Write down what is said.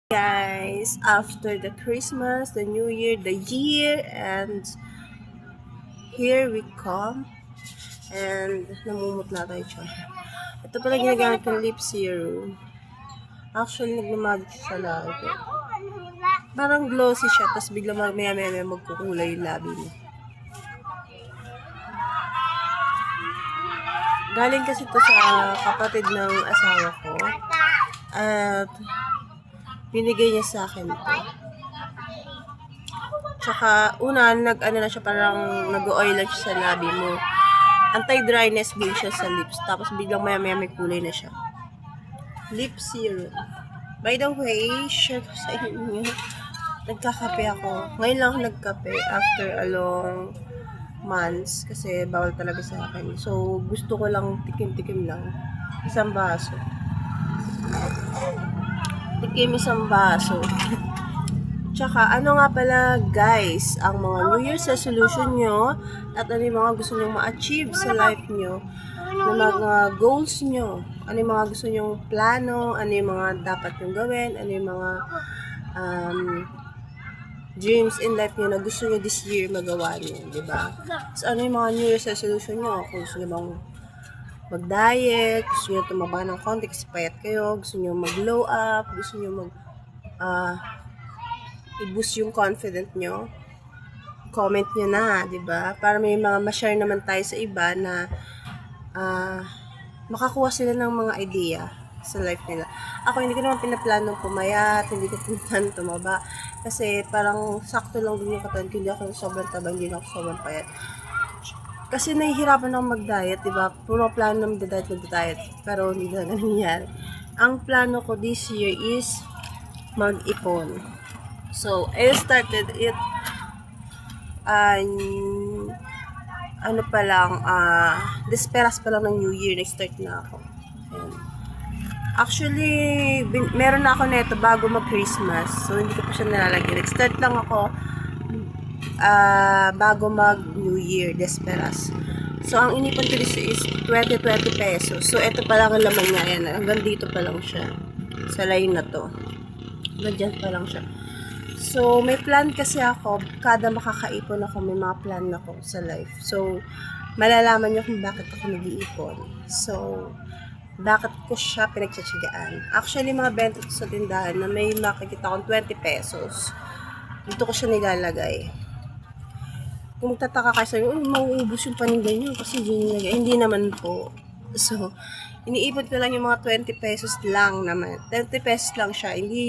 Guys, after the Christmas, the New Year, the year, and here we come. And namumut na tayo siya. Ito pala ginagamit kong lip serum. Actually, nagmamagit siya sa labi. Parang glossy siya, tapos bigla maya-maya magkukulay yung labi mo. Galing kasi ito sa kapatid ng asawa ko. At binigay niya sa akin to. Tsaka, una, nag-ano na siya, parang nag-oil lang siya sa labi mo. Anti-dryness din siya sa lips. Tapos, biglang maya-maya may kulay na siya. Lip serum. By the way, share ko sa inyo. Nagkakape ako. Ngayon lang ako nagkape after a long months. Kasi, bawal talaga sa akin. So, gusto ko lang tikim-tikim lang. Isang baso. Tikim isang baso. Tsaka, ano nga pala guys, ang mga New Year's resolution nyo at ano yung mga gusto nyo ma-achieve sa life nyo, na mga goals nyo, ano yung mga gusto nyo plano, ano yung mga dapat nyo gawin, ano yung mga dreams in life nyo na gusto nyo this year magawa nyo, diba? So, ano yung mga New Year's resolution nyo? Kung gusto nyo bang mag-diet, gusto nyo tumaba ng konti kasi payat kayo, gusto nyo mag-glow up, gusto nyo i-boost yung confident nyo, comment nyo na, diba? Para may mga ma-share naman tayo sa iba na makakuha sila ng mga idea sa life nila. Ako, hindi ko naman pinaplanong pumayat, hindi ko pinaplanong tumaba, kasi parang sakto lang din yung katawan ko, hindi ako sobrang taba, hindi ako sobrang payat. Kasi nahihirapan ako mag-diet, diba? Puro plano na mag-diet, pero hindi na nangyayari. Ang plano ko this year is mag-ipon. So, I started it ano pa lang, desperas pa lang ng New Year, nag-start na ako. Ayan. Actually, meron na ako neto bago mag-Christmas. So, hindi ko pa siya nalalagyan. Nag-start lang ako bago mag-New Year, desperas. So, ang inipon ko dito is 20 pesos. So, ito pa lang ang laman niya. Ayan, hanggang dito pa lang siya. Sa line na to. Hanggang dyan pa lang siya. So, may plan kasi ako. Kada makakaipon ako, may mga plan ako sa life. So, malalaman nyo kung bakit ako nag-iipon. So, bakit ko siya pinagtsatsagaan. Actually, mga benta ko sa tindahan na may makikita akong 20 pesos. Dito ko siya nilalagay. Kung magtataka kayo sa'yo, mauubos yung paninda nyo kasi nilagay. Hindi naman po. So, iniipon ko lang yung mga 20 pesos lang naman. 20 pesos lang siya. Hindi